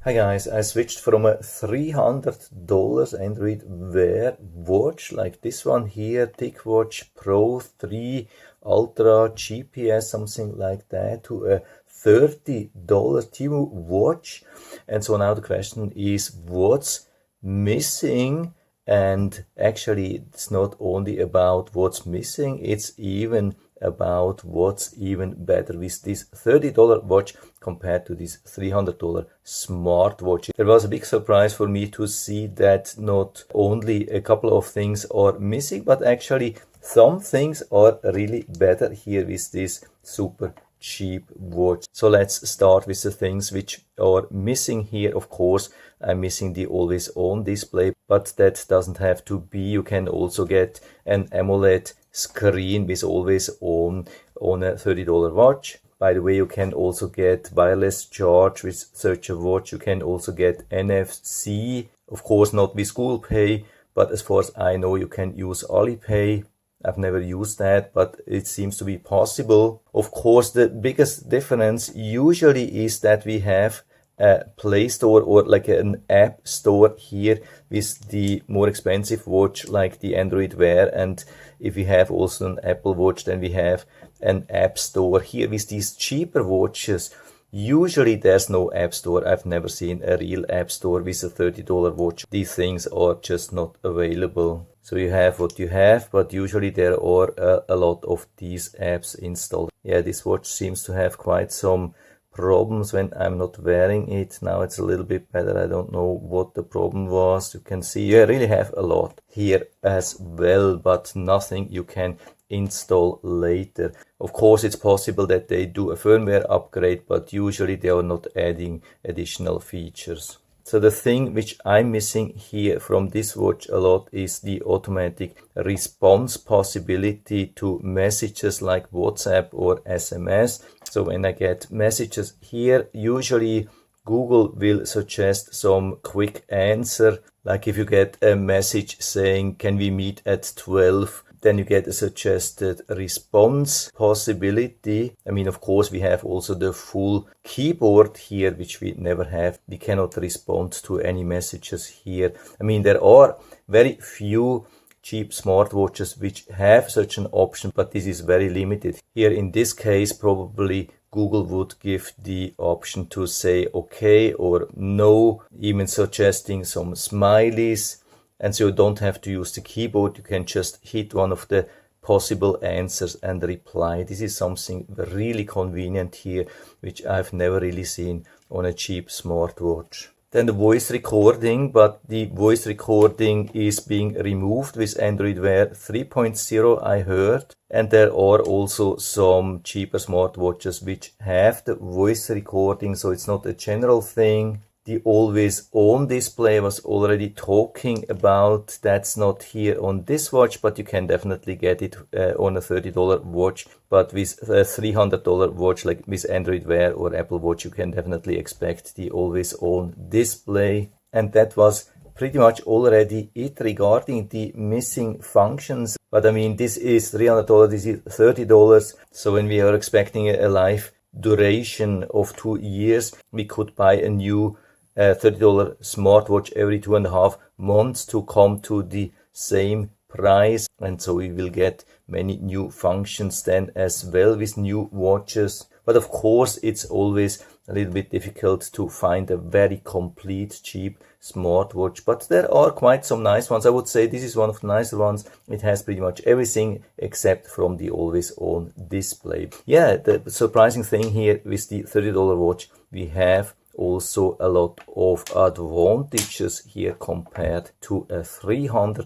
Hi guys, I switched from a $300 Android Wear watch like this one here, TicWatch Pro 3 Ultra GPS, something like that, to a $30 Temu watch. And so now the question is, what's missing? And actually it's not only about what's missing, it's even about what's even better with this $30 watch compared to this $300 smartwatch. There was a big surprise for me to see that not only a couple of things are missing, but actually some things are really better here with this super cheap watch. So let's start with the things which are missing here. Of course, I'm missing the always on display, but that doesn't have to be. You can also get an AMOLED screen with always on a $30 watch. By the way, you can also get wireless charge with such a watch. You can also get NFC, of course not with Google Pay, but as far as I know, you can use Alipay. I've never used that, but it seems to be possible. Of course, the biggest difference usually is that we have a Play Store or like an app store here with the more expensive watch like the Android Wear, and if we have also an Apple Watch, then we have an app store. Here with these cheaper watches, usually there's no app store. I've never seen a real app store with a $30 watch. These things are just not available. So you have what you have, but usually there are a lot of these apps installed. Yeah, this watch seems to have quite some problems when I'm not wearing it. Now it's a little bit better. I don't know what the problem was. You can see you really have a lot here as well, but nothing you can install later. Of course, it's possible that they do a firmware upgrade, but usually they are not adding additional features. So the thing which I'm missing here from this watch a lot is the automatic response possibility to messages like WhatsApp or SMS. So when I get messages here, usually Google will suggest some quick answer. Like if you get a message saying, can we meet at 12? Then you get a suggested response possibility. I mean, of course, we have also the full keyboard here, which we never have. We cannot respond to any messages here. I mean, there are very few cheap smartwatches which have such an option, but this is very limited. Here in this case, probably Google would give the option to say okay or no, even suggesting some smileys. And so you don't have to use the keyboard. You can just hit one of the possible answers and reply. This is something really convenient here, which I've never really seen on a cheap smartwatch. Then the voice recording, but the voice recording is being removed with Android Wear 3.0, I heard. And there are also some cheaper smartwatches which have the voice recording, so it's not a general thing. The always on display was already talking about. That's not here on this watch, but you can definitely get it on a $30 watch. But with a $300 watch like with Android Wear or Apple Watch, you can definitely expect the always on display. And that was pretty much already it regarding the missing functions. But I mean, this is $300, this is $30. So when we are expecting a life duration of 2 years, we could buy a new $30 smartwatch every 2.5 months to come to the same price. And so we will get many new functions then as well with new watches. But of course, it's always a little bit difficult to find a very complete cheap smartwatch. But there are quite some nice ones. I would say this is one of the nicer ones. It has pretty much everything except from the always on display. Yeah, the surprising thing here with the $30 watch, we have also a lot of advantages here compared to a $300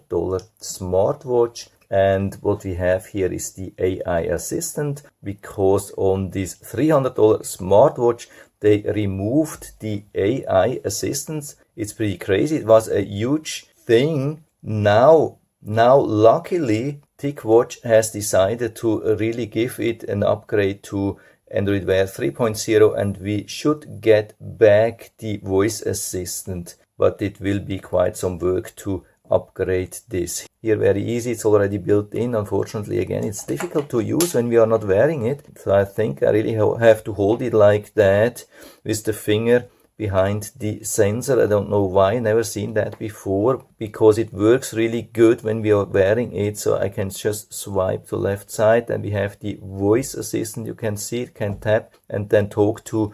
smartwatch. And what we have here is the AI assistant, because on this $300 smartwatch they removed the AI assistants. It's pretty crazy. It was a huge thing. Now luckily TicWatch has decided to really give it an upgrade to Android Wear 3.0, and we should get back the voice assistant, but it will be quite some work to upgrade this. Here very easy, it's already built in. Unfortunately, again, it's difficult to use when we are not wearing it. So I think I really have to hold it like that with the finger behind the sensor. I don't know why, never seen that before, because it works really good when we are wearing it. So I can just swipe to left side, and we have the voice assistant. You can see it, can tap and then talk to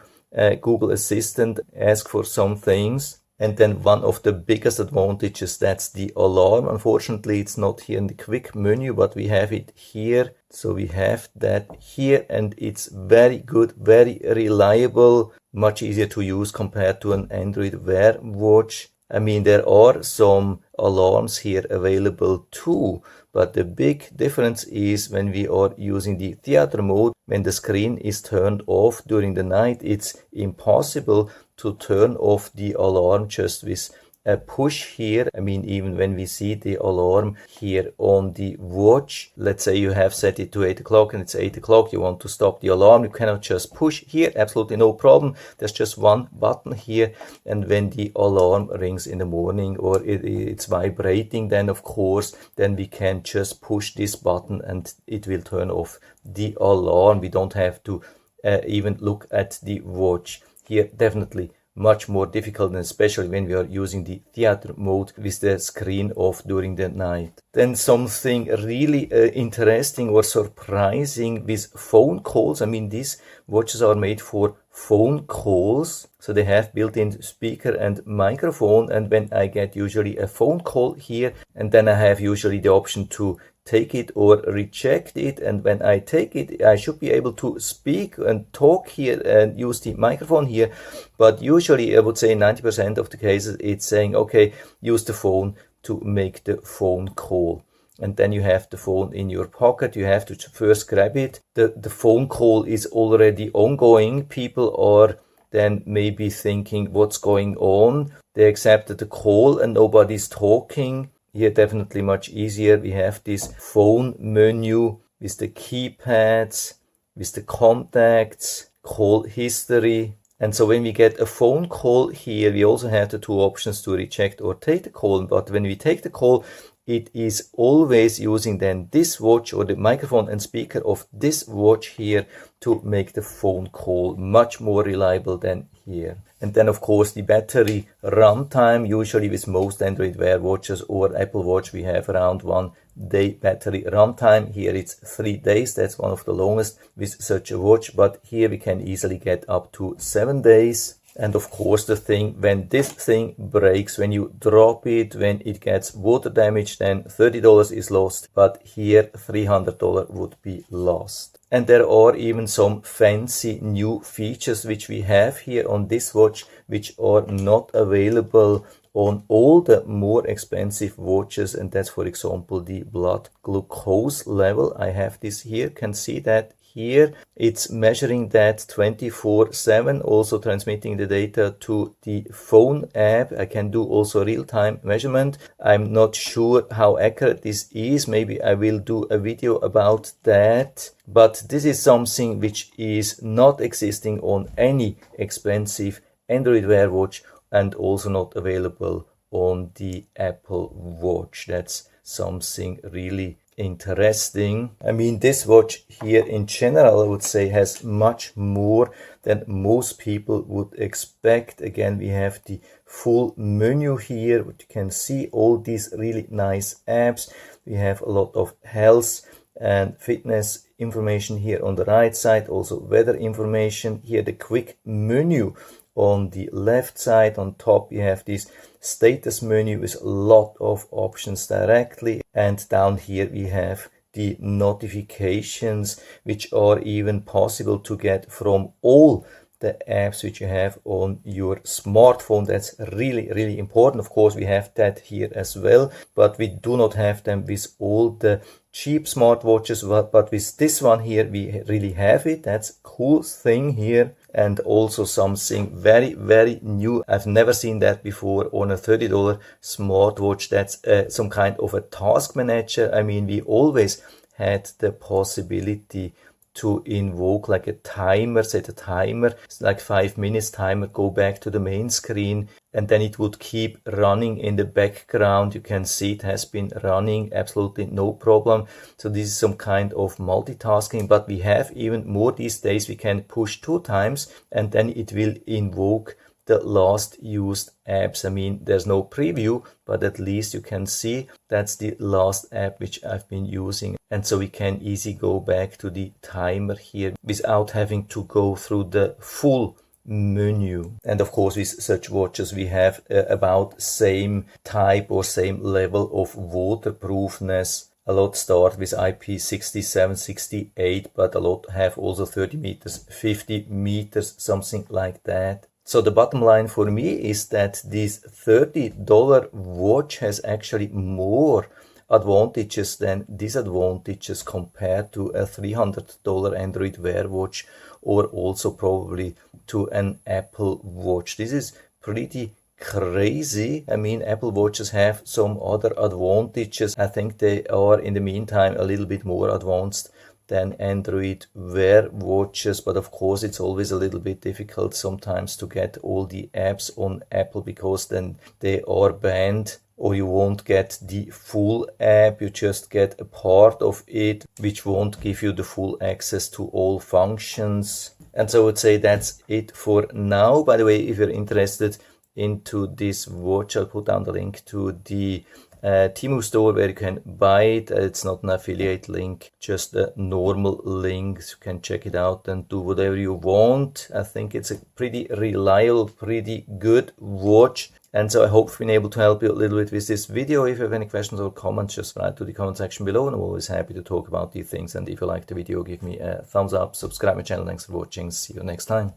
Google Assistant, ask for some things. And then one of the biggest advantages, that's the alarm. Unfortunately, it's not here in the quick menu, but we have it here. So we have that here, and it's very good, very reliable, much easier to use compared to an Android Wear watch. I mean, there are some alarms here available too, but the big difference is when we are using the theater mode, when the screen is turned off during the night, it's impossible to turn off the alarm just with a push here. I mean, even when we see the alarm here on the watch, let's say you have set it to 8 o'clock and it's 8 o'clock, you want to stop the alarm, you cannot just push here, absolutely no problem. There's just one button here, and when the alarm rings in the morning or it's vibrating, then of course, then we can just push this button and it will turn off the alarm. We don't have to even look at the watch. Here, definitely much more difficult, and especially when we are using the theater mode with the screen off during the night. Then something really interesting or surprising with phone calls. I mean, these watches are made for phone calls, so they have built-in speaker and microphone, and when I get usually a phone call here, and then I have usually the option to take it or reject it, and when I take it, I should be able to speak and talk here and use the microphone here, but usually I would say 90% of the cases it's saying, okay, use the phone to make the phone call. And then you have the phone in your pocket, you have to first grab it. The phone call is already ongoing. People are then maybe thinking, what's going on? They accepted the call and nobody's talking. Here, definitely much easier. We have this phone menu with the keypads, with the contacts, call history. And so when we get a phone call here, we also have the two options to reject or take the call. But when we take the call, it is always using then this watch or the microphone and speaker of this watch here to make the phone call much more reliable than here. And then of course the battery runtime, usually with most Android Wear watches or Apple Watch, we have around 1 day battery runtime. Here it's 3 days. That's one of the longest with such a watch, but here we can easily get up to 7 days. And of course the thing, when this thing breaks, when you drop it, when it gets water damage, then $30 is lost, but here $300 would be lost. And there are even some fancy new features which we have here on this watch, which are not available on all the more expensive watches, and that's for example the blood glucose level. I have this here, can see that here. It's measuring that 24/7, also transmitting the data to the phone app. I can do also real-time measurement. I'm not sure how accurate this is. Maybe I will do a video about that. But this is something which is not existing on any expensive Android Wear watch and also not available on the Apple Watch. That's something really interesting. I mean, this watch here in general, I would say, has much more than most people would expect. Again, we have the full menu here, which you can see all these really nice apps. We have a lot of health and fitness information here on the right side, also weather information. Here the quick menu on the left side. On top you have this status menu with a lot of options directly, and down here we have the notifications, which are even possible to get from all the apps which you have on your smartphone. That's really important. Of course, we have that here as well, but we do not have them with all the cheap smartwatches, but with this one here we really have it. That's a cool thing here. And also something very new. I've never seen that before on a $30 smartwatch. That's some kind of a task manager. I mean, we always had the possibility to invoke like a timer, set a timer, it's like 5 minutes timer, go back to the main screen, and then it would keep running in the background. You can see it has been running, absolutely no problem. So this is some kind of multitasking, but we have even more these days. We can push 2 times and then it will invoke the last used apps. I mean, there's no preview, but at least you can see that's the last app which I've been using. And so we can easily go back to the timer here without having to go through the full menu. And of course, with such watches we have about same type or same level of waterproofness. A lot start with IP67, 68, but a lot have also 30 meters, 50 meters, something like that. So the bottom line for me is that this $30 watch has actually more advantages than disadvantages compared to a $300 Android Wear watch, or also probably to an Apple Watch. This is pretty crazy. I mean, Apple Watches have some other advantages. I think they are in the meantime a little bit more advanced than Android Wear watches, but of course it's always a little bit difficult sometimes to get all the apps on Apple, because then they are banned, or you won't get the full app, you just get a part of it, which won't give you the full access to all functions. And so I would say that's it for now. By the way, if you're interested into this watch, I'll put down the link to the Temu store where you can buy it. It's not an affiliate link, just a normal link. So you can check it out and do whatever you want. I think it's a pretty reliable, pretty good watch. And so I hope I've been able to help you a little bit with this video. If you have any questions or comments, just write to the comment section below, and I'm always happy to talk about these things. And if you like the video, give me a thumbs up, subscribe my channel. Thanks for watching. See you next time.